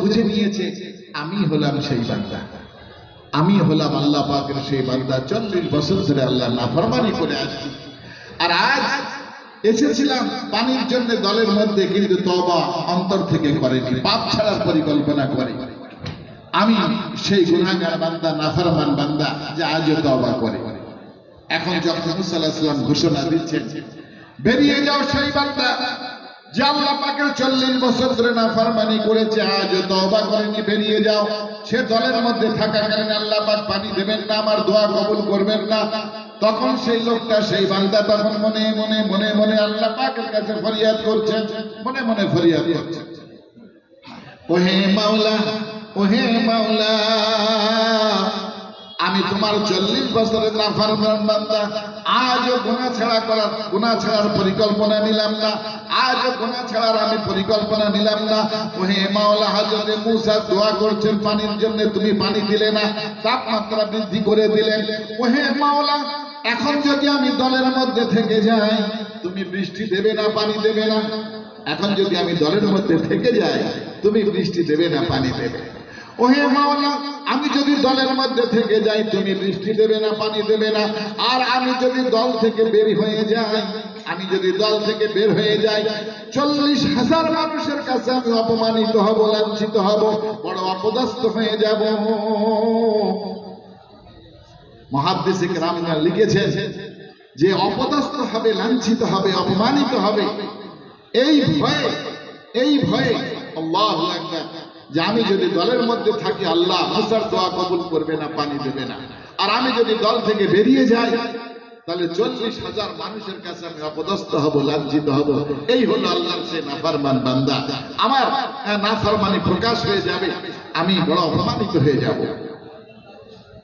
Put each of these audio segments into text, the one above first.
বুঝে নিয়েছে আমি হলাম সেই বান্দা, আমি হলাম আল্লাহ পাকের সেই বান্দা। 40 বছর ধরে আল্লাহ নাফরমানি করে আসছি, আর আজ এসেছিলাম পানির জন্য দলের মধ্যে, কিন্তু তওবা অন্তর থেকে করেনি, পাপ ছাড়ার পরিকল্পনা করে। আমি সেই গুনাহগার বান্দা, নাফরমান বান্দা, যে আজও তওবা করে। এখন যখন মুসা আলাইহিস সালাম ঘোষণা দিচ্ছেন, বেরিয়ে যাও সেই বান্দা যে আল্লাহ পাকের 40 বছর ধরে নাফরমানি করেছে, আজও তওবা করেনি, বেরিয়ে যাও। সে দলের মধ্যে থাকাকালীন আল্লাহ পাক পানি দেবেন না, আমার দোয়া কবুল করবেন না। তখন সেই লোকটা, সেই বান্দা তখন মনে মনে মনে মনে আল্লাহ পাকের কাছে ফরিয়াদ করছেন, মনে মনে ফরিয়াদ করছেন, ওহে মাওলা, ওহে মাওলা, আমি তোমার 40 বছরের নাফরমান বান্দা, আজও গুনাহ ছাড়ার পরিকল্পনা নিলাম না, আজও গুনাহ ছাড়ার আমি পরিকল্পনা নিলাম না। ওহে মাওলা, হযরত মুসা দোয়া করছেন পানির জন্য, তুমি পানি দিলে না, তাপমাত্রা বৃদ্ধি করে দিলেন। ওহে মাওলা, এখন যদি আমি দলের মধ্যে থেকে যাই, তুমি বৃষ্টি দেবে না, পানি দেবে না। এখন যদি আমি দলের মধ্যে থেকে যাই, তুমি বৃষ্টি দেবে না, পানি দেবে। ওহে মাওলা, আমি যদি দলের মধ্যে থেকে যাই, তুমি বৃষ্টি দেবে না, পানি দেবে না। আর আমি যদি দল থেকে বের হয়ে যাই, আমি যদি দল থেকে বের হয়ে যাই, 40,000 মানুষের কাছে আমি অপমানিত হব, লাঞ্ছিত হব, বড় অপদস্থ হয়ে যাব। মুহাদ্দিস কিরামরা লিখেছেন যে অপদস্থ হবে, লাঞ্ছিত হবে, অপমানিত হবে, এই ভয়ে আল্লাহু আকবার, যে আমি যদি দলের মধ্যে থাকি আল্লাহ মুসার দোয়া কবুল করবে না, পানি দেবে না। আর আমি যদি দল থেকে বেরিয়ে যাই, তাহলে 40,000 মানুষের কাছে আমি অপদস্থ হব, লাঞ্ছিত হব। এই হলো আল্লাহর সেই নাফরমান বান্দা, আমার নাফরমানি প্রকাশ হয়ে যাবে, আমি বড় অপমানিত হয়ে যাব।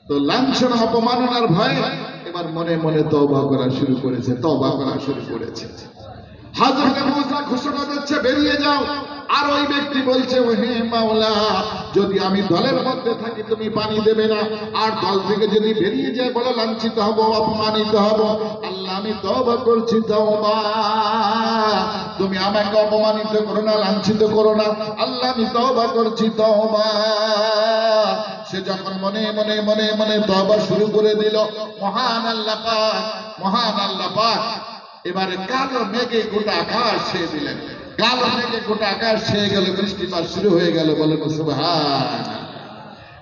তো লাঞ্ছনা, অপমাননার ভয়ে এবার মনে মনে তওবা করা শুরু করেছে, তওবা করা শুরু করেছে। হযরত মুসা ঘোষণা দিচ্ছে, বেরিয়ে যাও। আর ওই ব্যক্তি বলছে, ওহে মাওলা, যদি আমি দলের মধ্যে থাকি তুমি পানি দেবে না, আর দল থেকে যদি বেরিয়ে যায় বলে লাঞ্ছিত হব, অপমানিত হব। আল্লাহ, আমি তওবা করছি, তওবা, তুমি আমাকে অপমানিত করো না, লাঞ্ছিত করো না। আল্লাহ, আমি তওবা করছি, তওবা। সে যখন মনে মনে মনে মনে তওবা শুরু করে দিল, মহান আল্লাহ পাক, মহান আল্লাহ পাক এবারে কালো মেঘে গোটা আকাশ ছেয়ে দিলেন। কালো মেঘে গোটা আকাশ ছেয়ে গেল, বৃষ্টিপাত শুরু হয়ে গেল। বলেন সুবহানাল্লাহ।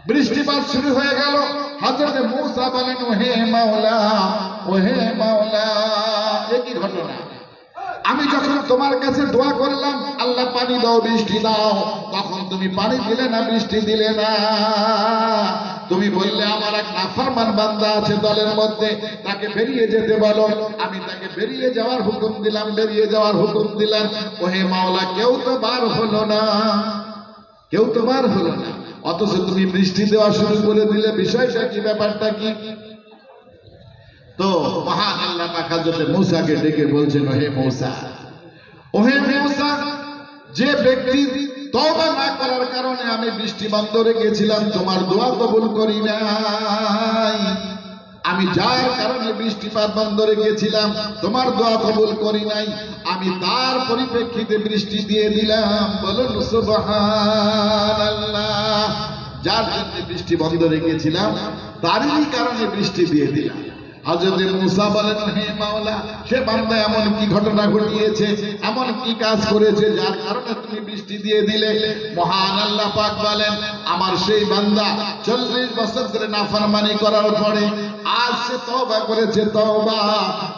বৃষ্টিপাত শুরু হয়ে গেল। হযরত মুসা বলেন, ওহে মাওলা, ওহে মাওলা, একই ঘটনা। আমি যখন তোমার কাছে দোয়া করলাম, আল্লাহ পানি দাও, বৃষ্টি দাও, তখন তুমি পানি দিলে না, বৃষ্টি দিলে না। তুমি বললে আমার এক নাফরমান বান্দা আছে দলের মধ্যে, তাকে বেরিয়ে যেতে বলো। আমি তাকে বেরিয়ে যাওয়ার হুকুম দিলাম, বেরিয়ে যাওয়ার হুকুম দিলাম। ওহে মাওলা, কেউ তো বার হলো না, কেউ তো বার হলো না, অথচ তুমি বৃষ্টি দেওয়া শুরু করে দিলে। বিষয়টা কি, ব্যাপারটা কি? তো মহান আল্লাহ পাক হযরত মুসাকে ডেকে বলছেন, ওহে মুসা, ওহে মুসা, যে ব্যক্তি তওবা না করার কারণে আমি বৃষ্টি বন্ধ রেখেছিলাম, তোমার দোয়া কবুল করি নাই। আমি যার কারণে বৃষ্টিপাত বন্ধ রেখেছিলাম, তোমার দোয়া কবুল করি নাই, আমি তার পরিপ্রেক্ষিতে বৃষ্টি দিয়ে দিলাম। বলুন সুবহানাল্লাহ। যার জন্য বৃষ্টি বন্ধ রেখেছিলাম, তারই কারণে বৃষ্টি দিয়ে দিলাম। হযরত মুসা বলেন, হে মাওলা, সে বান্দা এমন কি ঘটনা ঘটিয়েছে, এমন কি কাজ করেছে যার কারণে তুমি বৃষ্টি দিয়ে দিলে? মহান আল্লাহ পাক বলেন, আমার সেই বান্দা 40 বছর ধরে নাফরমানি করার পরে আজ সে তওবা করেছে, তওবা,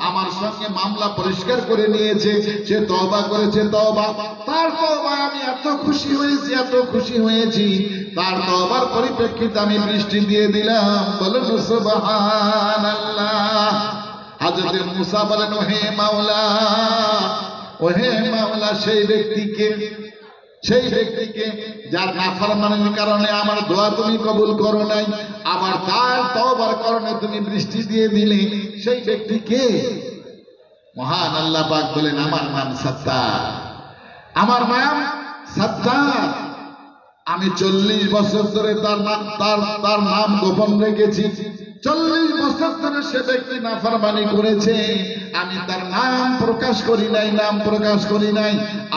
আমার সঙ্গে মামলা পরিষ্কার করে নিয়েছে, সে তওবা করেছে, তওবা। তার তওবায় আমি এত খুশি হয়েছি, এত খুশি হয়েছি, তার তওবার পরিপ্রেক্ষিতে আমি বৃষ্টি দিয়ে দিলাম। বলুন সুবহানাল্লাহ। হযরত মুসা বলেন, ওহে মাওলা, ওহে মাওলা, সেই ব্যক্তিকে যার নাফরমানির কারণে আমার দোয়া তুমি কবুল করো নাই, আবার তার তওবার কারণে তুমি বৃষ্টি দিয়ে দিলে, সেই ব্যক্তি কে? মহান আল্লাহ পাক বলেন, আমার নাম সত্তার, আমার নাম সত্তার। আমি 40 বছর ধরে তার নাম গোপন রেখেছি। 40 বছর ধরে সে ব্যক্তি নাফরমানি করেছে, আমি তার নাম প্রকাশ করি নাই, নাম প্রকাশ করি নাই।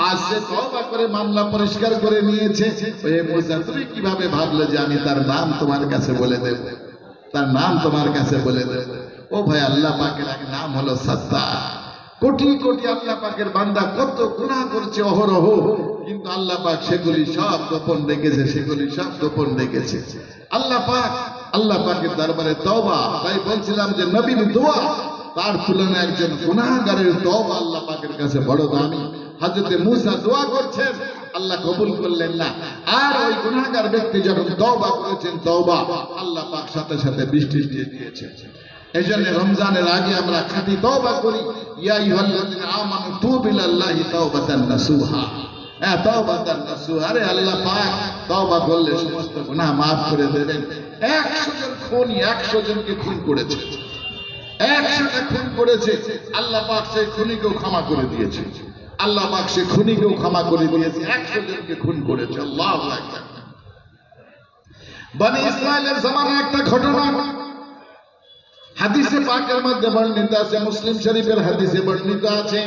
আজ সে তওবা করে মামলা পরিষ্কার করে নিয়েছে। ওই মুসা, তুমি কিভাবে ভাবলে যে আমি তার নাম তোমার কাছে বলে দেব? তার নাম তোমার কাছে বলে দেব? ও ভাই, আল্লাহ পাকের এক নাম হলো সাত্তার। কোটি কোটি আল্লাহ পাকের বান্দা কত গুনাহ করছে অহরহ, কিন্তু আল্লাহ পাক সেগুলি সব গোপন রেখেছে, সেগুলি সব গোপন রেখেছে। আল্লাহ পাকের দরবারে তওবা। তাই বলছিলাম যে নবীর দোয়া তার তুলনায় একজন গুনাহগারের তওবা আল্লাহ পাকের কাছে বড় দামি। হযরত মুসা দোয়া করছেন, আল্লাহ কবুল করলেন না। আর ওই গুনাহগার ব্যক্তি যখন তওবা করেছেন, তওবা আল্লাহ পাক সাথে সাথে বৃষ্টি দিয়ে দিয়েছেন। এজন্য রমজানের আগে আমরা খাঁটি তওবা করি। ইয়া আইয়ুহাল্লাযিনা আমানু তুবু ইলাল্লাহি তাওবাতান নাসুহা। হ্যাঁ, তাওবাতান নাসুহা। আরে আল্লাহ পাক তওবা করলে সমস্ত গুনাহ maaf করে দেবেন। 100 জন খুনি 100 জনকে খুন করেছে, 100টা খুন করেছে, আল্লাহ পাক সেই খুনিকেও ক্ষমা করে দিয়েছে। আল্লাহ পাক সেই খুনিকেও ক্ষমা করে দিয়েছে। 100 জনকে খুন করেছে। আল্লাহু আকবার। বনি ইসরাইলের জামানায় একটা ঘটনা হাদিসে পাকের মধ্যে বর্ণিত আছে, মুসলিম শরীফের হাদিসে বর্ণিত আছে।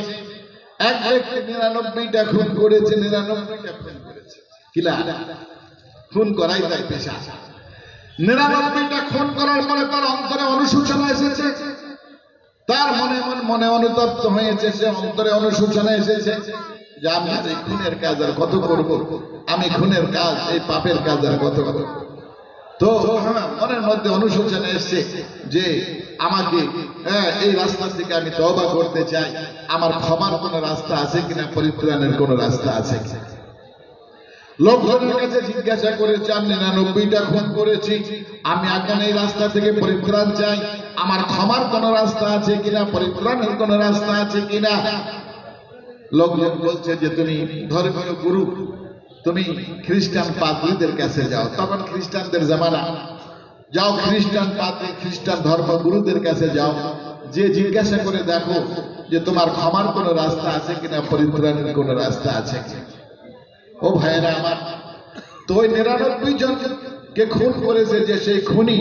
এক ব্যক্তি 99টা খুন করেছে, 99টা খুন করেছে। কিলা খুন করাই তার পেশা। 99টা খুন করার পরে তার অন্তরে অনুশোচনা এসেছে, তার মনে অনুতপ্ত হয়েছে, সে অন্তরে অনুশোচনা এসেছে যে আমি এই খুনের কাজ আর কত করব, আমি খুনের কাজ, এই পাপের কাজ আর কত করব। তো মনের মধ্যে অনুশোচনা এসছে যে আমাকে এই রাস্তা থেকে আমি তওবা করতে চাই, আমার ক্ষমার কোন রাস্তা আছে কিনা, পরিত্রাণের কোন রাস্তা আছে কিনা। লোকজনের কাছে জিজ্ঞাসা করেছে, আমি 99টা খুন করেছি, আমি এখন এই রাস্তা থেকে পরিত্রাণ চাই, আমার ক্ষমার কোন রাস্তা আছে কিনা, পরিত্রাণের কোন রাস্তা আছে কিনা। লোকজন বলছে যে তুমি ধর্মীয় গুরু, তুমি খ্রিস্টান পাদ্রীদের কাছে যাও। তখন খ্রিস্টানদের জামানা, যাও খ্রিস্টান পাদ্রী, খ্রিস্টান ধর্মগুরুদের কাছে যাও, যে জিজ্ঞাসা করে দেখো যে তোমার ক্ষমার কোন রাস্তা আছে কিনা, পরিত্রাণের কোন রাস্তা আছে কিনা। ও ভাইরা আমার, তো ওই 99 জনকে খুন করেছে যে সেই খুনি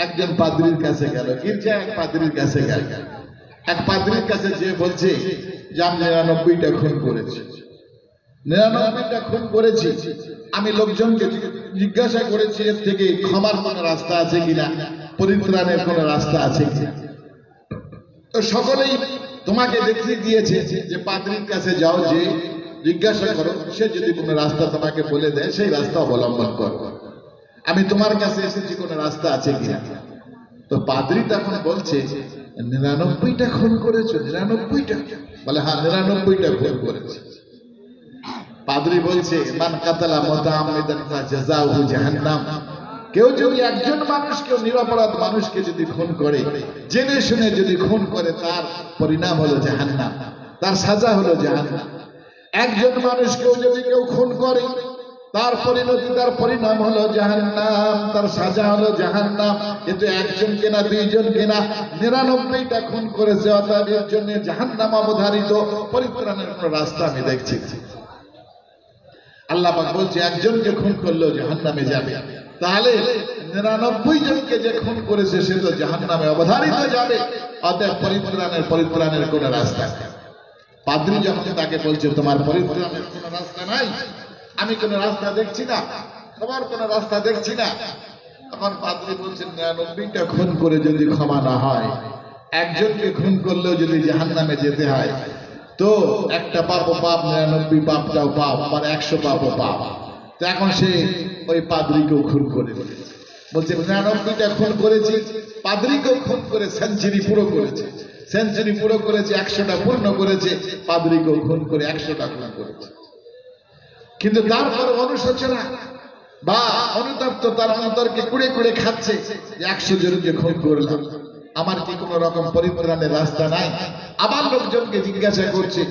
একজন পাদ্রীর কাছে গেল, গির্জায় এক পাদ্রীর কাছে গেল। এক পাদ্রীর কাছে যে বলছে যে আমি 99টা খুন করেছি, 99টা খুন করেছি, আমি লোকজনকে জিজ্ঞাসা করেছি এর থেকে ক্ষমার কোন রাস্তা আছে কিনা, পরিত্রাণের কোন রাস্তা আছে কিনা। তো সকলেই তোমাকে দেখিয়ে দিয়েছে যে পাদ্রীর কাছে যাও, যে জিজ্ঞাসা করো, সে যদি কোনো রাস্তা তোমাকে বলে দেয় সেই রাস্তা অবলম্বন করো। আমি তোমার কাছে এসেছি, কোনো রাস্তা আছে কিনা। তো পাদ্রী তখন বলছে 99টা খুন করেছো? 99টা? বলে হ্যাঁ, 99টা খুন করেছে। পাদ্রী বলছে মান কাতালা মুতাআম্মিদান ফাজাযাউহু জাহান্নাম। কেউ যদি একজন মানুষ, কেউ নিরপরাধ মানুষকে যদি খুন করে, জেনে শুনে যদি খুন করে, তার পরিণাম হলো জাহান্নাম, তার সাজা হলো জাহান্নাম। একজন মানুষকেও যদি কেউ খুন করে, তার পরিণতি, তার পরিণাম হলো জাহান্নাম, তার সাজা হলো জাহান্নাম। কিন্তু একজনকে না, দুইজনকে না, 99টা খুন করেছে, অতএব এর জন্য জাহান্নাম অবধারিত, পরিত্রাণের কোনো রাস্তা আমি দেখছি। আল্লাহ পাক বলছে একজনকে খুন করলেও জাহান্নামে যাবে, তাহলে 99 জনকে যে খুন করেছে সে তো জাহান্নামে অবধারিত যাবে, অতএব পরিত্রাণের কোনো রাস্তা। পাদ্রী যখন তাকে বলছে তোমার পরিত্রাণের কোনো রাস্তা নাই, আমি কোনো রাস্তা দেখছি না, তোমার কোনো রাস্তা দেখছি না, তখন পাদ্রী বলছেন 99টা খুন করে যদি ক্ষমা না হয়, একজনকে খুন করলেও যদি জাহান্নামে যেতে হয়, তো একটা পাপও পাপ, 99 পাপটাও পাপ, আবার 100 পাপও পাপ। তো এখন সে ওই পাদ্রীকেও খুন করে বলছে 99টা খুন করেছি, পাদ্রীকেও খুন করে সেঞ্চুরি পুরো করেছে, সেঞ্চুরি পুরো করেছে, 100টা পূর্ণ করেছে, পাদ্রীকেও খুন করে 100টা খুন করেছে। কিন্তু তারপর অনুশোচনা বা অনুতপ্ত তার অন্তরকে কুড়ে কুড়ে খাচ্ছে যে 100 জনকে খুন করলাম, আমার কি কোনো রকম পরিত্রাণের রাস্তা নাই। আবার লোকজনকে জিজ্ঞাসা করছে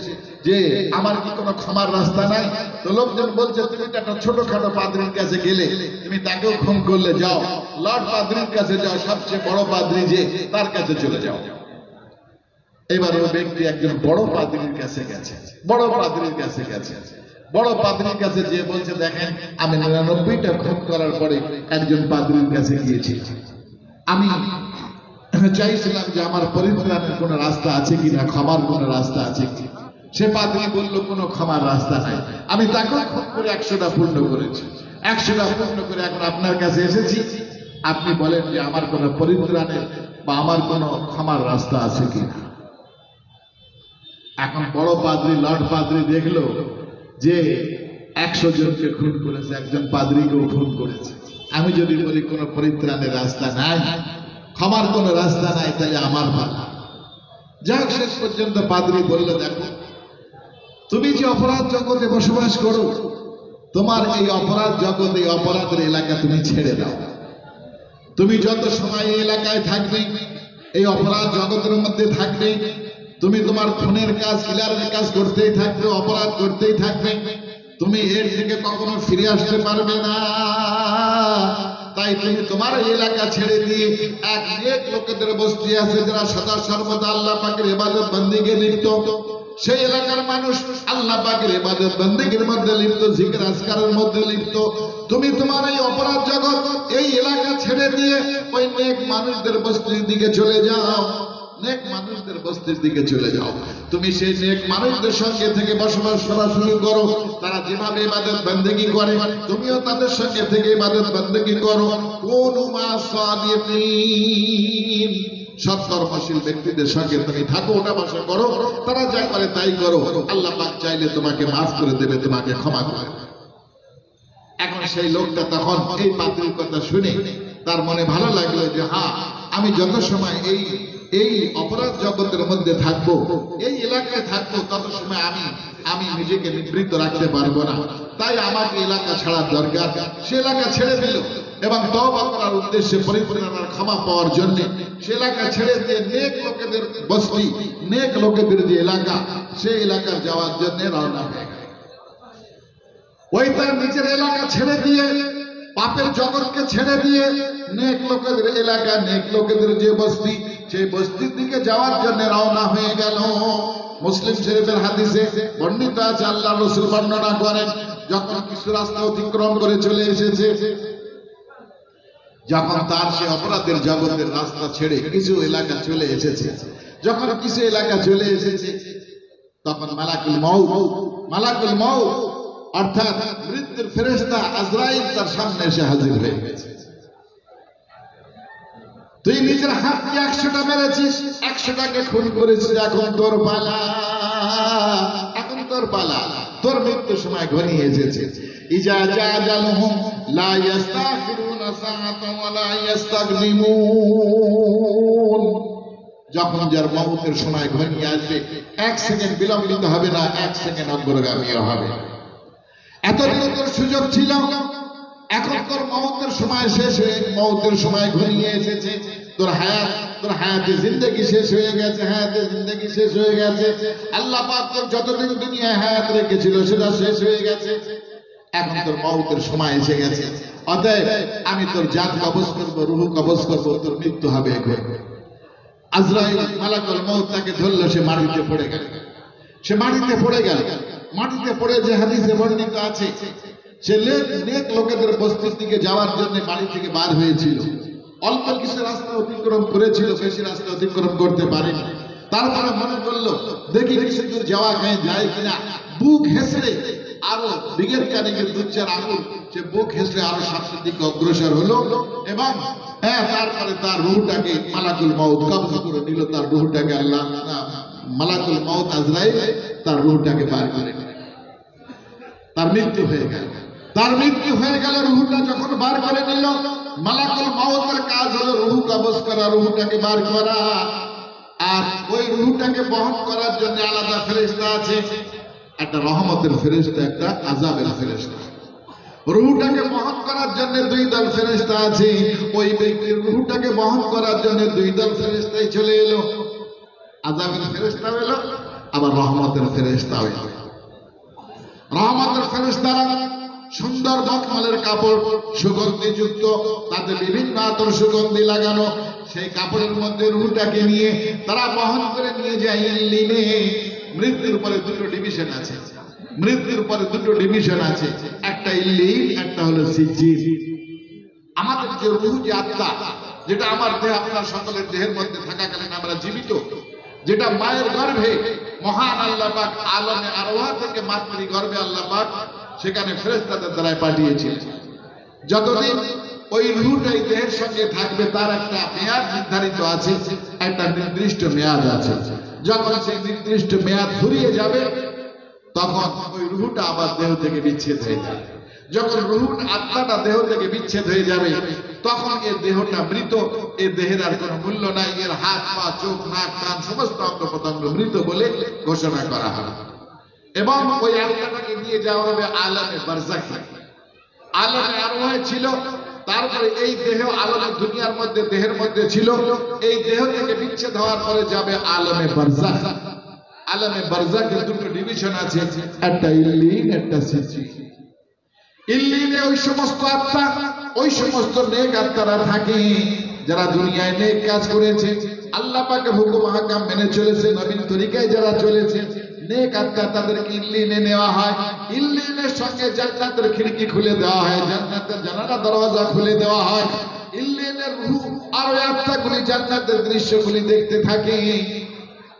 যে আমার কি কোনো ক্ষমার রাস্তা নাই। তো লোকজন বলছে তুমি তো একটা ছোটখাটো পাদ্রীর কাছে গেলে, তুমি তাকেও খুন করলে, যাও লর্ড পাদ্রীর কাছে যাও, সবচেয়ে বড় পাদ্রী যে, তার কাছে চলে যাও। এবার ওই ব্যক্তি একজন বড় পাদ্রীর কাছে গেছে, বড় পাদ্রীর কাছে গেছে, বড় পাদ্রীর কাছে যে বলছে দেখেন আমি 99টা খুন করার পরে একজন পাদ্রীর কাছে গিয়েছি, আমি চাইছিলাম যে আমার পরিত্রাণের কোনো রাস্তা আছে কিনা, ক্ষমার কোনো রাস্তা আছে কি। সে পাদ্রী বলল কোনো ক্ষমার রাস্তা নাই। আমি তাকে খুব করে 100টা পূর্ণ করেছি, 100টা পূর্ণ করে এখন আপনার কাছে এসেছি। আপনি বলেন যে আমার কোনো পরিত্রাণের বা আমার কোনো ক্ষমার রাস্তা আছে কিনা। এখন বড় পাদ্রী, লর্ড পাদ্রী দেখলো যে 100 জনকে খুন করেছে, একজন পাদ্রীকেও খুন করেছে। আমি যদি বলি কোনো পরিত্রাণের রাস্তা নাই, ক্ষমার কোনো রাস্তা নাই, তাহলে আমার পালা। যাক, শেষ পর্যন্ত পাদ্রী বলল, দেখো তুমি যে অপরাধ জগতে বসবাস করো, তোমার এই অপরাধ জগৎ, এই অপরাধের এলাকা তুমি ছেড়ে দাও। তুমি যত সময় এই এলাকায় থাকবে, এই অপরাধ জগতের মধ্যে থাকবে, তুমি তোমার খুনের কাজ, কিলারের কাজ করতেই থাকবে, অপরাধ করতেই থাকবে, তুমি এর থেকে কখনো ফিরে আসতে পারবে না। তাই তুমি তোমার এই এলাকা ছেড়ে দিয়ে এক লোকেদের বস্তি আছে যারা সদা সর্বদা আল্লাহ পাকের ইবাদত বন্দেগীতে লিপ্ত, সেই এলাকার মানুষ আল্লাহ পাকের ইবাদত বন্দেগীর মধ্যে লিপ্ত, জিকির আজকারের মধ্যে লিপ্ত। তুমি তোমার এই অপরাধ জগৎ, এই এলাকা ছেড়ে দিয়ে ওই নেক মানুষদের বস্তির দিকে চলে যাও, নেক মানুষদের বস্তির দিকে চলে যাও। তুমি সেই নেক মানুষদের সঙ্গে থেকে বসবাস করা শুরু করো। তারা যেভাবে ইবাদত বন্দেগী করে, তুমিও তাদের সঙ্গে থেকে ইবাদত বন্দেগী করো। কুনু মা'আস সাদিকিন, সৎকর্মশীল ব্যক্তিদের সঙ্গে তুমি থাকো, ওটা বসা করো, তারা যা করে তাই করো। আল্লাহ পাক চাইলে তোমাকে মাফ করে দেবে, তোমাকে ক্ষমা করে দেবে। এখন সেই লোকটা তখন এই পাদ্রীর কথা শুনে তার মনে ভালো লাগলো যে হ্যাঁ, আমি যত সময় এই অপরাধ জগতের মধ্যে থাকবো, এই এলাকায় থাকবো, তত সময় আমি নিজেকে নিবৃত্ত রাখতে পারবো না। তাই আমাকে এলাকা ছাড়ার দরকার। সে এলাকা ছেড়ে দিল এবং তওবা করার উদ্দেশ্যে, পরিত্রাণের ক্ষমা পাওয়ার জন্য সে এলাকা ছেড়ে দিয়ে নেক লোকেদের বস্তি, নেক লোকেদের যে এলাকা, সেই এলাকার যাওয়ার জন্য রওনা হয়ে গেল। ওই তার নিজের এলাকা ছেড়ে দিয়ে, পাপের জগৎকে ছেড়ে দিয়ে নেক লোকেদের এলাকা, নেক লোকেদের যে বস্তি, সেই বস্তির দিকে যাওয়ার জন্য রওনা হয়ে গেল। মুসলিম শরীফের হাদিসে বর্ণিত আছে, আল্লাহর রাসূল বর্ণনা করেন, যখন কিছু রাস্তা অতিক্রম করে চলে এসেছে, যখন তার সে অপরাধের জগতের রাস্তা ছেড়ে কিছু এলাকা চলে এসেছে, যখন কিছু এলাকা চলে এসেছে, তখন মালাকুল মউত অর্থাৎ মৃত্যুর ফেরেশতা আজরাইল তার সামনে এসে হাজির হয়ে গেছে। তুই নিজের হাত দিয়ে 100টা মেরেছিস, 100টাকে খুন করেছিস, এখন তোর পালা, এখন তোর পালা, তোর মৃত্যুর সময় ঘনিয়ে এসেছে। ইজা জাআজালহুম লা ইস্তাখিরুনা সাআতান ওয়া লা ইস্তাকদিমুন, যখন যার মওতের সময় ঘনিয়ে আসবে, 1 সেকেন্ড বিলম্বিত হবে না, 1 সেকেন্ড অগ্রগামীও হবে। এতদিন তোর সুযোগ ছিল, এখন তোর মওতের সময় শেষ হয়ে, মওতের সময় ঘনিয়ে এসেছে, তোর হায়াতে জিন্দেগি শেষ হয়ে গেছে, হায়াতে জিন্দেগি শেষ হয়ে গেছে। আল্লাহ পাক তোর যতদিন দুনিয়ায় হায়াত রেখেছিল সেটা শেষ হয়ে গেছে, এখন তোর মওতের সময় এসে গেছে। অতএব আমি তোর জান কবজ করবো, রূহ কবজ করবো, তোর মৃত্যু হবে এখন। আজরাইল মালাকুল মউত তাকে ধরলো, সে মাটিতে পড়ে গেল, সে মাটিতে পড়ে গেল। মাটিতে পড়ে যে হাদিসে বর্ণিত আছে, সে নেক লোকেদের বস্তির দিকে যাওয়ার জন্য বাড়ি থেকে বার হয়েছিল। অল্প কিছু রাস্তা অতিক্রম করেছিল, বেশি রাস্তা অতিক্রম করতে পারেনি। তারপরে মনে করলো দেখি কিছু দূর যাওয়া যায় কিনা। বুক হেসড়ে আরো বিগের কানিকের 2-4 আঙুল সে বুক হেসড়ে আরো সামনের দিকে অগ্রসর হলো এবং তারপরে তার রূহটাকে মালাকুল মউত কবজ করে নিল। তার রূহটাকে আল্লাহ মালাকুল মউত আজরাইল তার রূহটাকে বার করে নিল। তার মৃত্যু হয়ে গেল। তার মৃত্যু হয়ে গেল। রূহটা যখন বার করে নিল, মালাকুল মউতের কাজ হলো রূহ কবজ করা, রূহটাকে বার করা। আর ওই রূহটাকে বহন করার জন্য আলাদা ফেরেশতা আছে, একটা রহমতের ফেরেশতা, একটা আযাবের ফেরেশতা। রূহটাকে বহন করার জন্য 2 দল ফেরেশতা আছে। ওই ব্যক্তির রূহটাকে বহন করার জন্য 2 দল ফেরেশতাই চলে এলো। আযাবের ফেরেশতা এলো, আবার রহমতের ফেরেশতাও এলো। রহমতের ফেরেশতারা সুন্দর মখমলের কাপড়, সুগন্ধি যুক্ত, তাতে বিভিন্ন আতর সুগন্ধি লাগানো, সেই কাপড়ের মধ্যে রূহটাকে নিয়ে তারা বহন করে নিয়ে যায় ইল্লিনে। মৃত্যুর পরে 2টো ডিভিশন আছে, মৃত্যুর পরে 2টো ডিভিশন আছে, একটা ইল্লিন, একটা হলো সিজ্জিন। আমাদের যে রূহ, যে আত্মা, যেটা আমার দেহ আপনার সকলের দেহের মধ্যে থাকাকালীন আমরা জীবিত, যেটা মায়ের গর্ভে মহান আল্লাহ পাক আলমে আরওয়াহ থেকে মাতৃ গর্ভে আল্লাহ পাক সেখানে ফেরেশতাদের দ্বারা পাঠিয়েছিলেন। যতদিন ওই রূহটাই দেহের সঙ্গে থাকবে তার একটা মেয়াদ নির্ধারিত আছে, একটা নির্দিষ্ট মেয়াদ আছে। যখন সেই নির্দিষ্ট মেয়াদ ফুরিয়ে যাবে তখন ওই রূহটা আবার দেহ থেকে বিচ্ছেদ হয়ে যাবে। যখন রূহ আত্মাটা দেহ থেকে বিচ্ছেদ হয়ে যাবে তখন এর দেহটা মৃত, এর দেহের আর কোনো মূল্য নাই, এর হাত পা চোখ নাক কান সমস্ত অঙ্গ প্রত্যঙ্গ মৃত বলে ঘোষণা করা হবে। এবং ওই আত্মাটাকে নিয়ে যাওয়া হবে আলমে বারজাখে। আলমে আরওয়াহ ছিল, তারপরে এই দেহ আলমে দুনিয়ার মধ্যে দেহের মধ্যে ছিল, এই দেহ থেকে বিচ্ছেদ হওয়ার পরে যাবে আলমে বারজাখ। আলমে বারজাখের দুটো ডিভিশন আছে, একটা ইল্লিন একটা সিজিন। ইল্লিনে ওই সমস্ত আত্মা, ওই সমস্ত নেক আত্মারা থাকে যারা দুনিয়ায় নেক কাজ করেছে, আল্লাহ পাকের হুকুম হাকাম মেনে চলেছে, নবীর তরিকায় যারা চলেছে, নেক আত্মা তাদেরকে ইল্লিনে নেওয়া হয়। ইল্লিনের সঙ্গে জান্নাতের খিড়কি খুলে দেওয়া হয়, জান্নাতের জানালা দরওয়াজা খুলে দেওয়া হয়। ইল্লিনের রূহ আর ওই আত্মাগুলি জান্নাতের দৃশ্যগুলি দেখতে থাকে।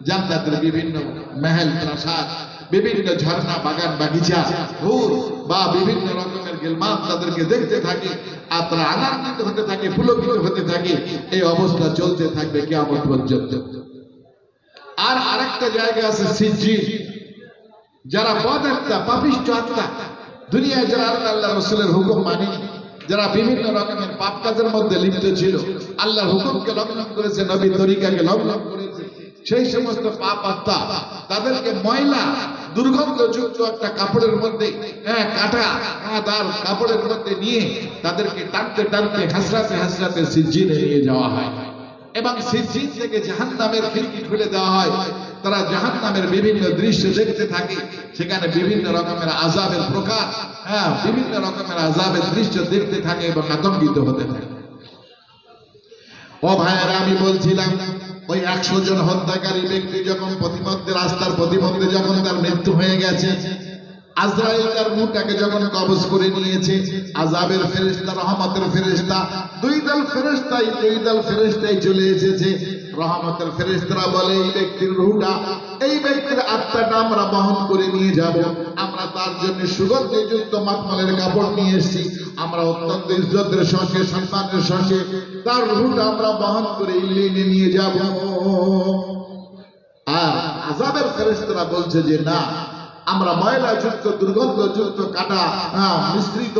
জান্নাতের বিভিন্ন মহল প্রাসাদ, বিভিন্ন ঝর্ণা বাগান বাগিচা, হুর বা বিভিন্ন রকমের গিলমান তাদেরকে দেখতে থাকে, আর তারা আনন্দিত হতে থাকে, পুলকিত হতে থাকে। এই অবস্থা চলতে থাকবে কিয়ামত পর্যন্ত। আর আরেকটা জায়গা আছে সিজ্জিন, যারা বদ আত্মা, পাপিষ্ঠ আত্মা, দুনিয়ায় যারা আল্লাহ রাসূলের হুকুম মানেনি, যারা বিভিন্ন রকমের পাপ কাজের মধ্যে লিপ্ত ছিল, আল্লাহর হুকুমকে লঙ্ঘন করেছে, নবীর তরিকাকে লঙ্ঘন করেছে, সেই সমস্ত পাপ আত্মা তাদেরকে ময়লা দুর্গন্ধযুক্ত একটা কাপড়ের মধ্যে, কাটা দার কাপড়ের মধ্যে নিয়ে তাদেরকে টানতে টানতে হাসরাতে হাসরাতে সিজ্জিনে নিয়ে যাওয়া হয়। এবং সিজ্জিন থেকে জাহান্নামের খিড়কি খুলে দেওয়া হয়। তারা জাহান্নামের বিভিন্ন দৃশ্য দেখতে থাকে, সেখানে বিভিন্ন রকমের আযাবের প্রকার, বিভিন্ন রকমের আযাবের দৃশ্য দেখতে থাকে এবং আতঙ্কিত হতে থাকে। ও ভাইয়েরা, আমি বলছিলাম ওই 100 জন হত্যাকারী ব্যক্তি যখন প্রতিমধ্যে রাস্তার প্রতিমধ্যে যখন তার মৃত্যু হয়ে গেছে, আজরাইল তার রূহটাকে যখন কবজ করে নিয়েছে, আযাবের ফেরেশতা রহমতের ফেরেশতা দুই দল ফেরেশতাই চলে এসেছে। রহমতের ফেরেশতারা বলে এই ব্যক্তির রূহটা, এই ব্যক্তির আত্মাটা আমরা বহন করে নিয়ে যাব। আমরা তার জন্য সুগন্ধিযুক্ত মখমলের কাপড় নিয়ে এসেছি, আমরা অত্যন্ত ইজ্জতের সঙ্গে সম্মানের সঙ্গে তার রূহটা আমরা বহন করে ইল্লিনে নিয়ে যাব। আর আযাবের ফেরেশতারা বলছে যে না, আমরা ময়লাযুক্ত দুর্গন্ধযুক্ত কাটা মিশ্রিত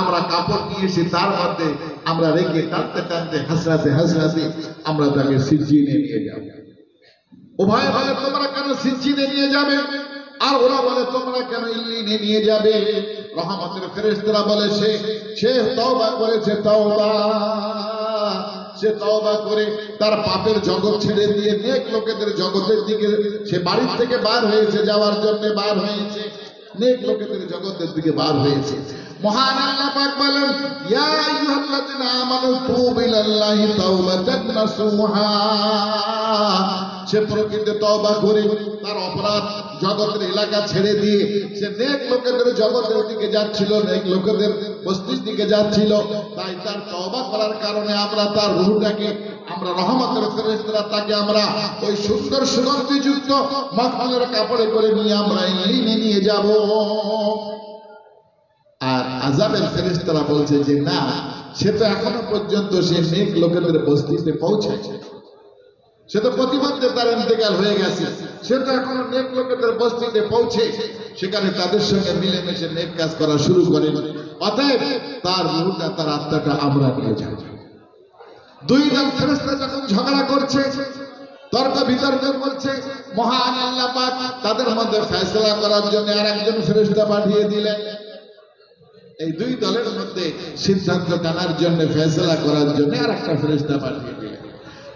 আমরা কাপড় নিয়ে এসে তার মধ্যে আমরা রেখে টানতে টানতে হাসরাতে হাসরাতে আমরা তাকে সিজ্জিনে নিয়ে যাব। উভয় বলে তোমরা কেন সিজ্জিনে নিয়ে যাবে, আর ওরা বলে তোমরা কেন ইল্লিনে নিয়ে যাবে। রহমতের ফেরেশতারা বলে সে তওবা করেছে, সে তওবা করে তার পাপের জগৎ ছেড়ে দিয়ে নেক লোকেদের জগতের দিকে সে বাড়ির থেকে বার হয়েছে, যাওয়ার জন্য বার হয়েছে, নেক লোকেদের জগতের দিকে বার হয়েছে। মহান আল্লাহ পাক বলেন, ইয়া আইয়ুহাল্লাযিনা আমানু তুবু ইলাল্লাহি তাওবাতান নাসুহা। সে প্রকৃত তওবা করে তার অপরাধ জগতের এলাকা ছেড়ে দিয়ে সে নেক লোকেদের জগতের দিকে যাচ্ছিল, নেক লোকেদের বস্তির দিকে যাচ্ছিল। তাই তার তওবা করার কারণে আমরা তার রূহটাকে, আমরা রহমতের ফেরেশতারা তাকে আমরা ওই সুন্দর সুগন্ধিযুক্ত মখমলের কাপড়ে করে নিয়ে আমরা ইল্লিনে নিয়ে যাব। আর আযাবের ফেরেশতারা বলছে যে না, সে তো এখনো পর্যন্ত সে নেক লোকেদের বস্তিতে পৌঁছেছে, সে তো প্রতিমধ্যে তার ইন্তেকাল হয়ে গেছে, সে তো এখনো নেক লোকেদের বস্তিতে পৌঁছে সেখানে তাদের সঙ্গে মিলেমিশে নেক কাজ করা শুরু করেন। অতএব তার রূহটা, তার আত্মাটা আমরা নিয়ে যাব। দুই দল ফেরেশতা যখন ঝগড়া করছে, তর্ক বিতর্ক করছে, মহান আল্লাহ পাক তাদের মধ্যে ফয়সালা করার জন্য আরেকজন ফেরেশতা পাঠিয়ে দিলেন। এই দুই দলের মধ্যে সিদ্ধান্ত টানার জন্য, ফয়সালা করার জন্য আরেকটা ফেরেশতা পাঠিয়ে দিলেন।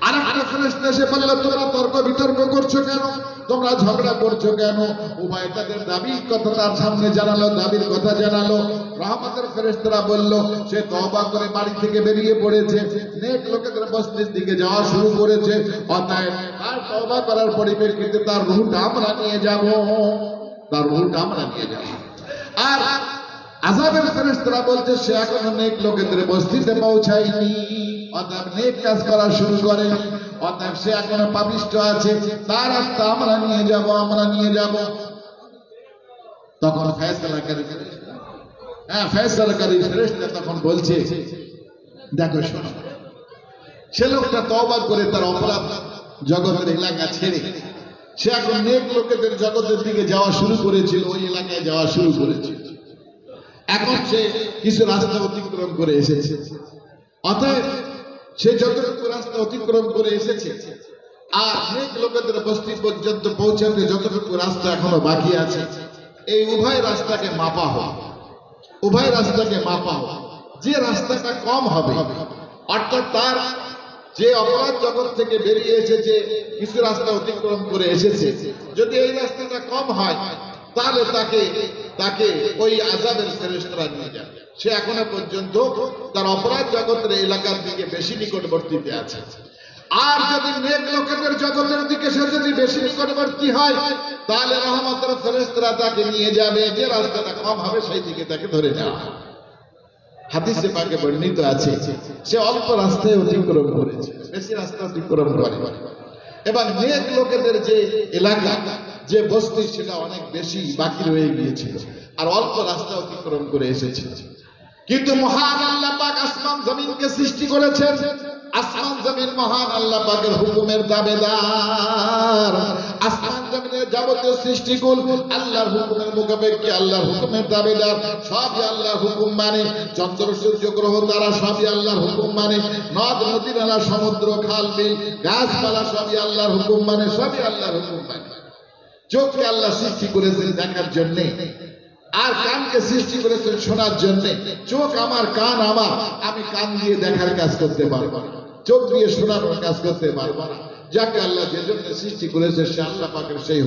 আরেকটা ফেরেশতা এসে বলল, তোমরা তর্ক বিতর্ক করছো কেন, তোমরা ঝগড়া করছো কেন? উভয় তাদের দাবির কথা তার সামনে জানালো, দাবির কথা জানালো। রহমতের ফেরেশতারা বলল, সে তওবা করে বাড়ি থেকে বেরিয়ে পড়েছে, নেক লোকেদের বস্তির দিকে যাওয়া শুরু করেছে। অতএব তার তওবা করার পরিপ্রেক্ষিতে তার রূহটা আমরা নিয়ে যাব, তার রূহটা আমরা নিয়ে যাব। আর আযাবের ফেরেশতারা বলছে সে এখনো নেক লোকেদের বস্তিতে পৌঁছায়নি, অতএব নেক কাজ করা শুরু করেনি, অতএব সে এখনো পাপিষ্ঠ আছে, তার আত্মা আমরা নিয়ে যাব। তখন ফয়সালাকারী ফেরেশতা তখন বলছে, দেখো শোনো, সে লোকটা তওবা করে তার অপরাধ জগতের এলাকা ছেড়ে সে এখন নেক লোকেদের জগতের দিকে যাওয়া শুরু করেছিল, ওই এলাকায় যাওয়া শুরু করেছিল। এখন সে কিছু রাস্তা অতিক্রম করে এসেছে, অতএব সে যতটুকু রাস্তা অতিক্রম করে এসেছে আর নেক লোকেদের বস্তি পর্যন্ত পৌঁছাতে যতটুকু রাস্তা এখনো বাকি আছে, এই উভয় রাস্তাকে মাপা হোক। যে রাস্তাটা কম হবে, অর্থাৎ তার যে অপরাধ জগৎ থেকে বেরিয়ে এসেছে, কিছু রাস্তা অতিক্রম করে এসেছে, যদি এই রাস্তাটা কম হয় তাহলে তাকে ওই আযাবের ফেরেশতারা নিয়ে যাবে। সে এখনো পর্যন্ত তার অপরাধ জগতের এলাকার দিকে বেশি নিকটবর্তীতে আছে। আর যদি নেক লোকেদের জগতের দিকে সে যদি বেশি নিকটবর্তী হয়, তাহলে রহমতের ফেরেশতারা তাকে নিয়ে যাবে, যে রাস্তাটা কম হবে সেই দিকে তাকে ধরে নেওয়া হবে। হাদিসে পাকে বর্ণিত আছে, সে অল্প রাস্তায় অতিক্রম করেছে, বেশি রাস্তা অতিক্রম করে, এবং নেক লোকেদের যে এলাকা, যে বস্তি, সেটা অনেক বেশি বাকি রয়ে গিয়েছিল, আর অল্প রাস্তা অতিক্রম করে এসেছে। কিন্তু মহান আল্লাহ পাক আসমান জমিনকে সৃষ্টি করেছেন, আসমান জমিন মহান আল্লাহ পাকের হুকুমের দাবেদার। আসমান জমিনের যাবতীয় সৃষ্টিকুল আল্লাহর হুকুমের মোকাবেক্ষী, আল্লাহর হুকুমের দাবেদার, সবই আল্লাহর হুকুম মানে। চন্দ্র সূর্য গ্রহ তারা সবই আল্লাহর হুকুম মানে। নদ নদী নালা সমুদ্র খাল বিল গাছপালা সবই আল্লাহর হুকুম মানে, সবই আল্লাহর হুকুম মানে। চোখকে আল্লাহ সৃষ্টি করেছেন দেখার জন্যে, আর কানকে সৃষ্টি করেছেন শোনার জন্য। চোখ আমার, কান আমার, আমি কান দিয়ে দেখার কাজ করতে পারবো না, চোখ দিয়ে শোনার কাজ করতে পারবো না। যাকে আল্লাহ যে জন্য সৃষ্টি করেছে সে আল্লাহ পাকের সেই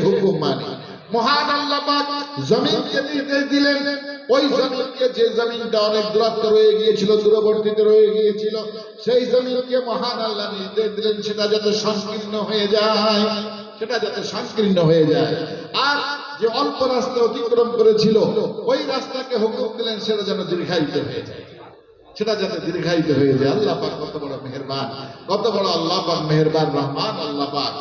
হুকুম মানি। মহান আল্লাহ পাক জমিনকে নির্দেশ দিলেন, ওই জমিনকে, যে জমিনটা অনেক দূরত্ব রয়ে গিয়েছিল, দূরবর্তীতে রয়ে গিয়েছিল, সেই জমিনকে মহান আল্লাহ নির্দেশ দিলেন সেটা যাতে সংকীর্ণ হয়ে যায়, আর যে অল্প রাস্তা অতিক্রম করেছিল ওই রাস্তাকে হুকুম দিলেন সেটা যেন দীর্ঘায়িত হয়ে যায়। আল্লাহ পাক কত বড় মেহেরবান, কত বড় আল্লাহ পাক মেহেরবান রহমান আল্লাহ পাক।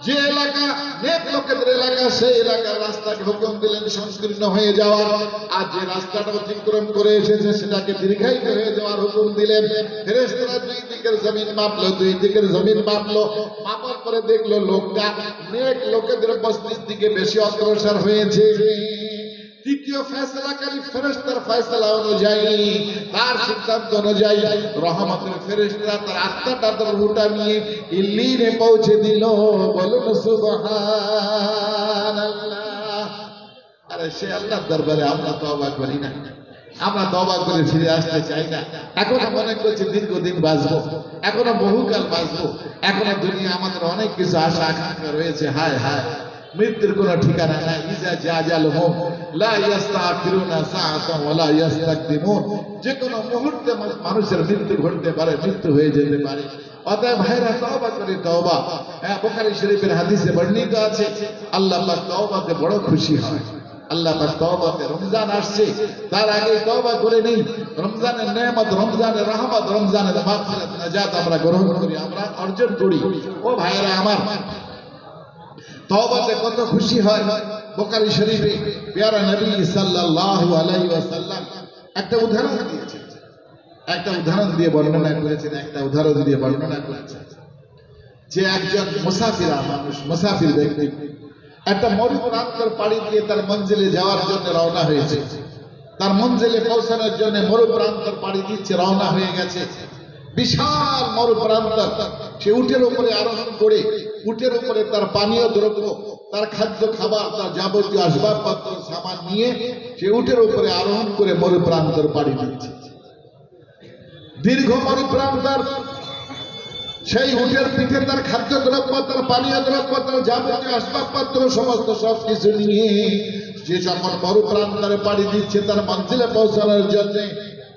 যে এলাকা নেক লোকেদের এলাকা, সেই এলাকার রাস্তাকে হুকুম দিলেন সংকীর্ণ হয়ে যাওয়ার, আর যে রাস্তাটা অতিক্রম করে এসেছে সেটাকে দীর্ঘায়িত হয়ে যাওয়ার হুকুম দিলেন। ফেরেশতারা দুই দিকের জমিন মাপলো, মাপার পরে দেখলো লোকটা নেক লোকেদের বস্তির দিকে বেশি অগ্রসর হয়েছে। তৃতীয় ফয়সালাকারী ফেরেশতার ফয়সালা অনুযায়ী, তার সিদ্ধান্ত অনুযায়ী রহমতের ফেরেশতারা তার আত্মাটা, তার রূহটা নিয়ে ইল্লিনে পৌঁছে দিল। বলুন সুবহানাল্লাহ। আরে সে আল্লাহর দরবারে আমরা তওবা করি না, আমরা তওবা করে ফিরে আসতে চাই না। এখনো মনে করছি দীর্ঘদিন বাঁচবো, এখনো বহুকাল বাঁচবো, এখনো দুনিয়া আমাদের অনেক কিছু আশা আকাঙ্ক্ষা রয়েছে। হায় হায়, মৃত্যুর কোনো ঠিকানা নাই। ইজা জাজালহুম লা ইস্তাখিরুনা সাআতান ওয়া লা ইস্তাকদিমুন। যে কোনো মুহূর্তে মানুষের মৃত্যু ঘটতে পারে, মৃত্যু হয়ে যেতে পারে। অতএব ভাইরা তওবা করি, তওবা। বুখারী শরীফের হাদিসে বর্ণিত আছে, আল্লাহ পাক তওবাতে বড় খুশি হয়। আল্লাহ পাক তওবাতে, রমজান আসছে তার আগে তওবা করে নেই, রমজানের নেয়ামত, রমজানের রহমত, রমজানের মাগফিরাত, নাজাত আমরা গ্রহণ করি, আমরা অর্জন করি। ও ভাইরা আমার, তওবাতে কত খুশি হয়। বুখারী শরীফে প্যারা নবী সাল্লাল্লাহু আলাইহি ওয়াসাল্লাম একটা উদাহরণ দিয়ে বর্ণনা করেছেন, যে একজন মুসাফির ব্যক্তি একটা মরুপ্রান্তর পাড়ি দিয়ে তার মঞ্জিলে যাওয়ার জন্য রওনা হয়েছে। তার মঞ্জিলে পৌঁছানোর জন্য মরুপ্রান্তর পাড়ি দিচ্ছে, রওনা হয়ে গেছে। বিশাল মরুপ্রান্তর, সে উটের উপরে আরোহণ করে, উটের উপরে তার পানীয় দ্রব্য, তার খাদ্য খাবার, তার যাবতীয় আসবাবপত্র সামান নিয়ে সে উটের উপরে আরোহণ করে মরুপ্রান্তর পাড়ি দিচ্ছে। দীর্ঘ মরুপ্রান্তর, সেই উটের পিঠে তার খাদ্য দ্রব্য, তার পানীয় দ্রব্য, তার যাবতীয় আসবাবপত্র সমস্ত সবকিছু নিয়ে যে যখন মরুপ্রান্তরে পাড়ি দিচ্ছে তার মঞ্জিলে পৌঁছানোর জন্য,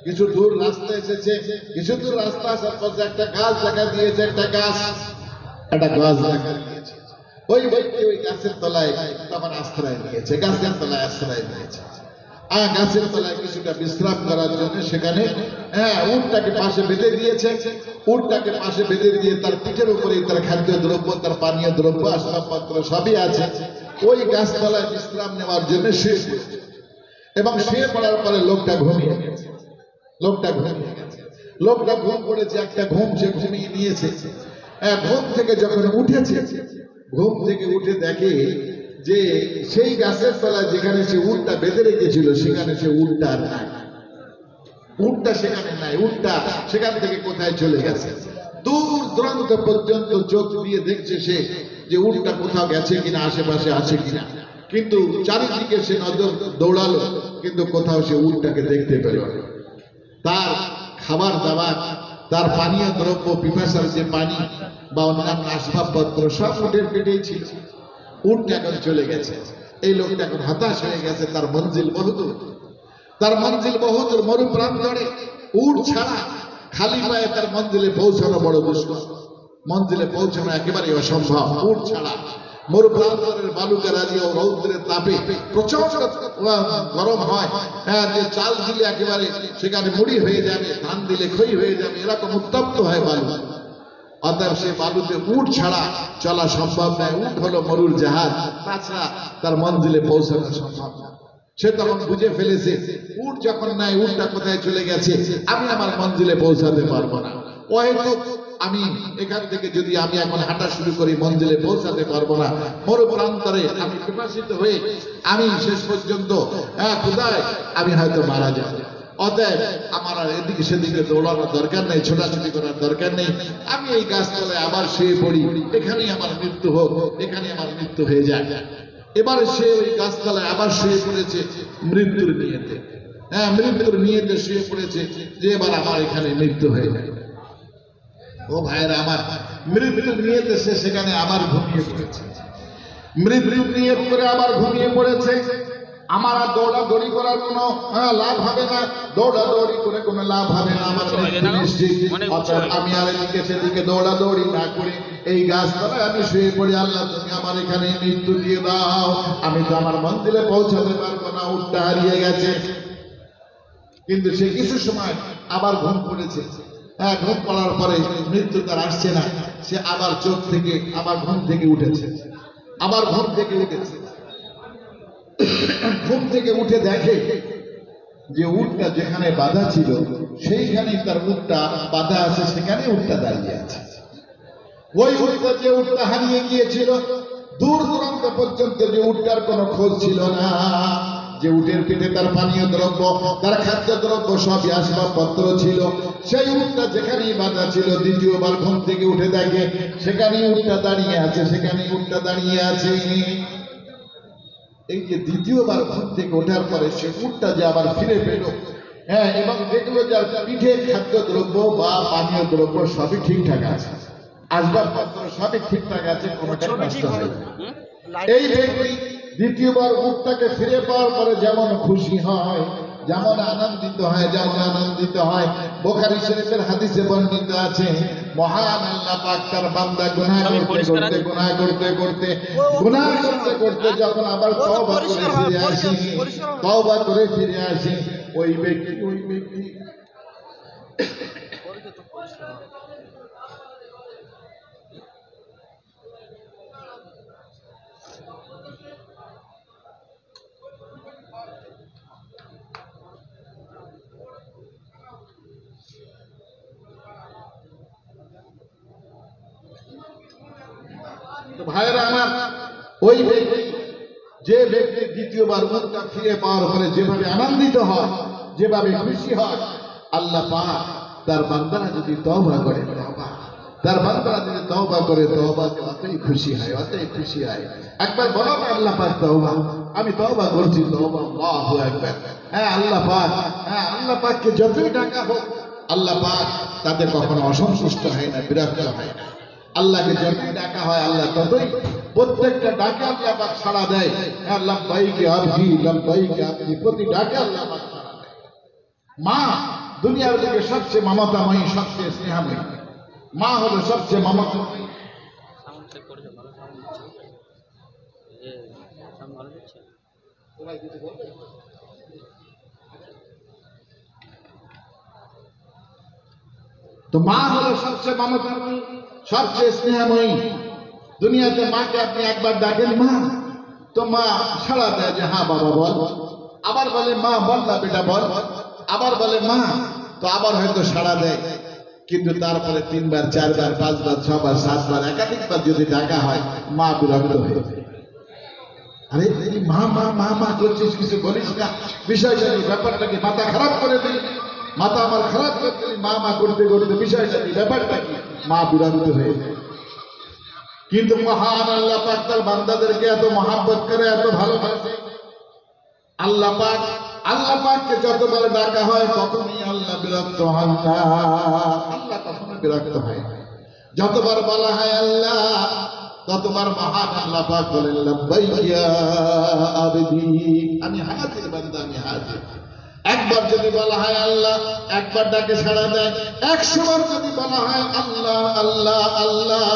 কিছু দূর রাস্তা এসেছে। কিছু দূর রাস্তা আসার পর একটা গাছ দেখা দিয়েছে, একটা গাছ দেখা দিয়েছে। ওই ব্যক্তি ওই গাছের তলায় তখন আশ্রয় নিয়েছে, গাছের তলায় আশ্রয় নিয়েছে। গাছের তলায় কিছুটা বিশ্রাম করার জন্য সেখানে উটটাকে পাশে বেঁধে দিয়েছে। উটটাকে পাশে বেঁধে দিয়ে তার পিঠের উপরে তার খাদ্য দ্রব্য, তার পানীয় দ্রব্য, আসবাবপত্র সবই আছে। ওই গাছতলায় বিশ্রাম নেওয়ার জন্য শুয়ে পড়েছে এবং শুয়ে পড়ার পরে লোকটা ঘুমিয়ে গেছে। লোকটা ঘুম পড়েছে, একটা ঘুম সে ঘুমিয়ে নিয়েছে। ঘুম থেকে যখন উঠেছে, ঘুম থেকে উঠে দেখে যে সেই গাছের তলায় যেখানে সে উটটা বেঁধে রেখেছিল সেখানে সে উটটা আর নাই। উটটা সেখানে নাই। উটটা সেখান থেকে কোথায় চলে গেছে। দূর দূরান্ত পর্যন্ত চোখ দিয়ে দেখছে সে যে উটটা কোথাও গেছে কিনা, আশেপাশে আছে কিনা, কিন্তু চারিদিকে সে নজর দৌড়ালো, কিন্তু কোথাও সে উটটাকে দেখতে পেল না। তার খাবার দাবার, তার পানীয় দ্রব্য, পিপাসার যে পানি বা অন্যান্য আসবাবপত্র সব উটের পেটেই ছিল। উটটা এখন চলে গেছে। এই লোকটা এখন হতাশ হয়ে গেছে। তার মঞ্জিল বহুদূর, মরু প্রান্তরে। উট ছাড়া খালি পায়ে তার মঞ্জিলে পৌঁছানো বড় দুষ্কর, মঞ্জিলে পৌঁছানো একেবারে অসম্ভব। উট ছাড়া মরু প্রান্তরের বালুকা রাজি ও রৌদ্রের তাপে প্রচন্ড গরম হয়। যে চাল দিলে একেবারে সেখানে মুড়ি হয়ে যাবে, ধান দিলে খই হয়ে যাবে, এরকম উত্তপ্ত হয় বালু। অতএব সে বালুতে উট ছাড়া চলা সম্ভব নয়। উট হলো মরুর জাহাজ, তাছাড়া তার মঞ্জিলে পৌঁছানো সম্ভব না। সে তখন বুঝে ফেলেছে উট যখন নাই, উটটা কোথায় চলে গেছে, আমি আমার মঞ্জিলে পৌঁছাতে পারবো না। হয়তো আমি এখান থেকে যদি আমি এখন হাঁটা শুরু করি, মঞ্জিলে পৌঁছাতে পারবো না। মরু প্রান্তরে আমি পিপাসিত হয়ে আমি শেষ পর্যন্ত ক্ষুধায় আমি হয়তো মারা যাব। অতএব আমার আর এদিকে সেদিকে দৌড়ানোর দরকার নেই, ছোটাছুটি করার দরকার নেই। আমি এই গাছতলায় আবার শুয়ে পড়ি, এখানেই আমার মৃত্যু হোক, এখানে আমার মৃত্যু হয়ে যায়। এবার সে ওই গাছতলায় আবার শুয়ে পড়েছে মৃত্যুর নিয়তে। মৃত্যুর নিয়তে শুয়ে পড়েছে যে এবার আমার এখানে মৃত্যু হয়ে যায়। ও ভাইয়েরা আমার, মৃত্যুর নিয়তে সে সেখানে আবার ঘুমিয়ে পড়েছে। মৃত্যুর নিয়ত করে আবার ঘুমিয়ে পড়েছে। আমার আর দৌড়াদৌড়ি করার কোনো লাভ হবে না, দৌড়াদৌড়ি করে কোনো লাভ হবে না, আমার আমি আর এদিকে সেদিকে দৌড়াদৌড়ি না করে এই গাছতলায় আমি শুয়ে পড়ি। আল্লাহ তুমি আমার এখানে মৃত্যু দিয়ে দাও, আমি তো আমার মন্দিরে পৌঁছাতে পারবো না, উটটা হারিয়ে গেছে। কিন্তু সে কিছু সময় আবার ঘুম পড়েছে। ঘুম পড়ার পরে মৃত্যু তার আসছে না। সে আবার চোখ থেকে আবার ঘুম থেকে উঠেছে, আবার ঘুম থেকে উঠেছে। ঘুম থেকে উঠে দেখে যে উটটা যেখানে বাঁধা ছিল সেইখানেই তার উটটা বাঁধা আছে, সেখানে উটটা দাঁড়িয়ে আছে। ওই উটটা যে উটটা হারিয়ে গিয়েছিল, দূর দূরান্ত পর্যন্ত যে উটটার কোনো খোঁজ ছিল না, যে উটের পিঠে তার পানীয় দ্রব্য, তার খাদ্য দ্রব্য সবই আসবাবপত্র ছিল, সেই উটটা যেখানেই বাঁধা ছিল, দ্বিতীয়বার ঘুম থেকে উঠে দেখে সেখানেই উটটা দাঁড়িয়ে আছে, সেখানেই উটটা দাঁড়িয়ে আছে। এই যে দ্বিতীয়বার ঘুম থেকে ওঠার পরে সে উটটা যে আবার ফিরে পেল, এবং দেখলো যার পিঠে খাদ্য দ্রব্য বা পানীয় দ্রব্য সবই ঠিকঠাক আছে, আসবাবপত্র সবই ঠিকঠাক আছে, কোনোটাই নষ্ট হয়নি। এই ব্যক্তি দ্বিতীয়বার উটটাকে ফিরে পাওয়ার পরে যেমন খুশি হয়, যেমন আনন্দিত হয়, বুখারী শরীফের হাদিসে বর্ণিত আছে, মহান আল্লাহ পাক তার বান্দা গুনাহ করতে যখন আবার তওবা করে ফিরে আসে, ওই ব্যক্তি ভাইয়েরা আমার, ওই ব্যক্তি যে ব্যক্তি দ্বিতীয়বার উটটা ফিরে পাওয়ার পরে যেভাবে আনন্দিত হয়, যেভাবে খুশি হয়, আল্লাহ পাক তার বান্দারা যদি তওবা করে, তার বান্দারা যদি তওবা করে, তওবাতে অতই খুশি হয়। একবার বলো না আল্লাহ পাক তওবা, আমি তওবা করছি, তওবা, আল্লাহু আকবার। আল্লাহ পাককে যতই ডাকা হোক, আল্লাহ পাক তাতে কখনো অসন্তুষ্ট হয় না, বিরক্ত হয় না। আল্লাহকে যতই ডাকা হয়, আল্লাহ ততই প্রত্যেকটা ডাকে আল্লাহ পাক সাড়া দেয়। লাব্বাইক আবদি, লাব্বাইক আবদি, প্রতি ডাকে আল্লাহ পাক সাড়া দেয়। মা দুনিয়ার থেকে সবচেয়ে মমতাময়ী, সবচেয়ে স্নেহাময়ী। মা হলো সবচেয়ে মমতাময়ী। তো মা হলো সবচেয়ে মমতাময়ী, সবচেয়ে স্নেহময়ী। দুনিয়াতে মাকে আপনি একবার ডাকেন মা, তো মা সাড়া দেয় যে হ্যাঁ বাবা বল। আবার বলে মা বল না বেটা বল। আবার বলে মা, তো আবার হয়তো সাড়া দেয়। কিন্তু তারপরে 3 বার 4 বার 5 বার 6 বার 7 বার একাধিকবার যদি ডাকা হয়, মা বিরক্ত হয়ে যায়। আরে এই মা মা মা মা করছিস, কিছু বলিস না, বিষয়টা কি, ব্যাপারটা কি, মাথা খারাপ করে দিলি, মাথা আমার খারাপ করে দিলি মা মা করতে করতে, বিষয়টা কি, ব্যাপারটা কি, মা বিরক্ত হয়ে যায়। কিন্তু মহান আল্লাহ পাক তার বান্দাদেরকে এত মহাব্বত করে, এত ভালোবাসে। আল্লাহ পাককে যতবার ডাকা হয় কখনোই আল্লাহ বিরক্ত হন না। আল্লাহ কখনো বিরক্ত হয় না। যতবার বলা হয় আল্লাহ, ততবার মহান আল্লাহ পাক বলেন লব্বাইক ইয়া আবদি, আমি হাজির বান্দা, আমি হাজির। একবার যদি বলা হয় আল্লাহ, একবার ডাকে সাড়া দেয়। 100 বার যদি বলা হয় আল্লাহ আল্লাহ আল্লাহ,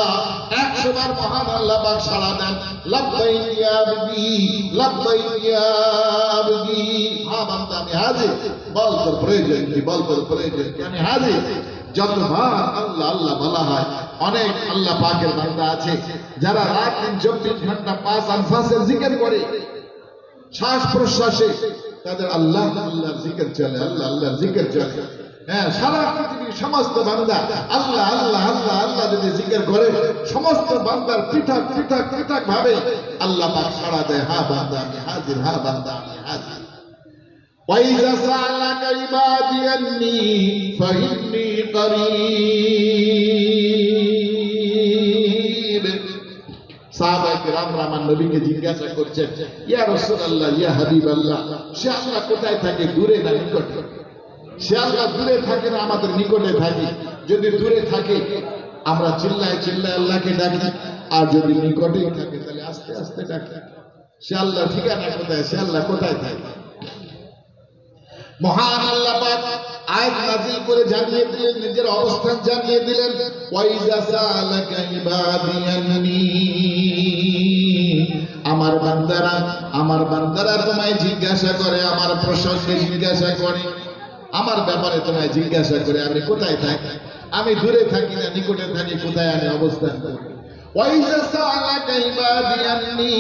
100 বার মহান আল্লাহ পাক সাড়া দেন লব্বাইক ইয়া আবদি, লব্বাইক ইয়া আবদি। হ্যাঁ বান্দা আমি হাজির, বল তোর প্রয়োজন কি, বল তোর প্রয়োজন কি, আমি হাজির। যতবার আল্লাহ আল্লাহ বলা হয়, অনেক আল্লাহ পাকের বান্দা আছে যারা রাত দিন 24 ঘন্টা 5 আনফাসের জিকির করে, শ্বাস প্রশ্বাসে তাদের আল্লাহ আল্লাহর জিকির চলে, আল্লাহ আল্লাহর জিকির চলে। হ্যাঁ, সারা পৃথিবীর সমস্ত বান্দা আল্লাহ আল্লাহ আল্লাহ আল্লাহ যদি জিকির করে, সমস্ত বান্দার পৃথক পৃথক পৃথক ভাবে আল্লাহ পাক সাড়া দেয়, হ্যাঁ বান্দা আমি হাজির, হ্যাঁ বান্দা আমি হাজির। وَإِذَا سَأَلَكَ عِبَادِي عَنِّي فَإِنِّي قَرِيبٌ। সাহাবায়ে কেরাম আমার নবীকে জিজ্ঞাসা করছেন, ইয়া রাসূলুল্লাহ, ইয়া হাবিবাল্লাহ, সে আল্লাহ কোথায় থাকে, দূরে না নিকটে? সে আল্লাহ দূরে থাকে না আমাদের নিকটে থাকে? যদি দূরে থাকে আমরা চিল্লায় চিল্লায় আল্লাহকে ডাকি, আর যদি নিকটেই থাকে তাহলে আস্তে আস্তে ডাকি। সে আল্লাহ ঠিকানা কোথায়, সে আল্লাহ কোথায় থাকে? মহান আল্লাহ পাক আয়াত নাযিল করে জানিয়ে দিলেন, নিজের অবস্থান জানিয়ে দিলেন। ওয়াইজা সালাকা ইবাদি আন্নী, আমার বান্দারা তোমায় জিজ্ঞাসা করে, আমার প্রসঙ্গে জিজ্ঞাসা করে, আমার ব্যাপারে তোমায় জিজ্ঞাসা করে আমি কোথায় থাকি, আমি দূরে থাকি না নিকটে থাকি, কোথায় আমি অবস্থান করি। ওয়াইজা সালাকা ইবাদি আন্নী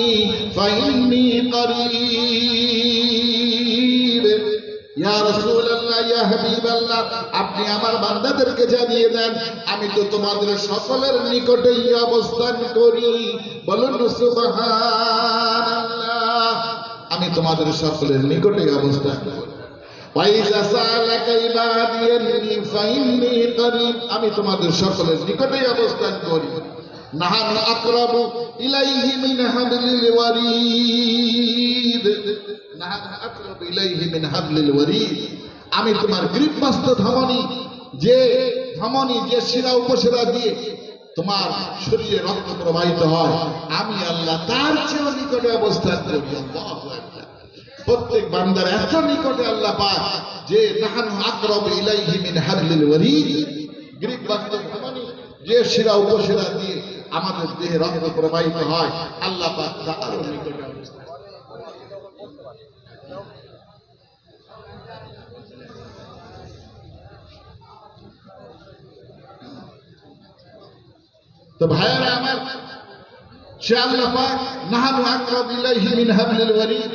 ফাইন্নী করিব। ইয়া রাসূলুল্লাহ, ইয়া হাবিবাল্লাহ, আপনি আমার বান্দাদেরকে জানিয়ে দেন আমি তো তোমাদের সকলের নিকটেই অবস্থান করি। বলুন সুবহানাল্লাহ, আমি তোমাদের সকলের নিকটেই অবস্থান করি। ওয়াইজা সালাকা ইবাদি আন্নী ফাইন্নী করিব, আমি তোমাদের সকলের নিকটেই অবস্থান করি। নাহানু আকরাবু ইলাইহি মিন হাবলিল ওয়ারিদ, নাহানু আকরাবু ইলাইহি মিন হাবলিল ওয়ারিদ, আমি তোমার গ্রীবমস্ত ধমনী, যে ধমনী, যে শিরা উপশিরা দিয়ে তোমার শরীরে রক্ত প্রবাহিত হয়, আমি আল্লাহ তার চেয়েও নিকটে অবস্থান করি। আল্লাহু আকবার। প্রত্যেক বান্দার এত নিকটে আল্লাহ পাক যে নাহানু আকরাবু ইলাইহি মিন হাবলিল ওয়ারিদ, গ্রীবমস্ত ধমনী, যে শিরা উপশিরা দিয়ে আমাদের দেহে রক্ত প্রবাহিত হয়, আল্লাহ পাক তার নিকটে অবস্থান। তো ভাইয়েরা আমার, সে আল্লাহ পাক নাহানু আকরাবু ইলাইহি মিন হাবলিল ওয়ারিদ,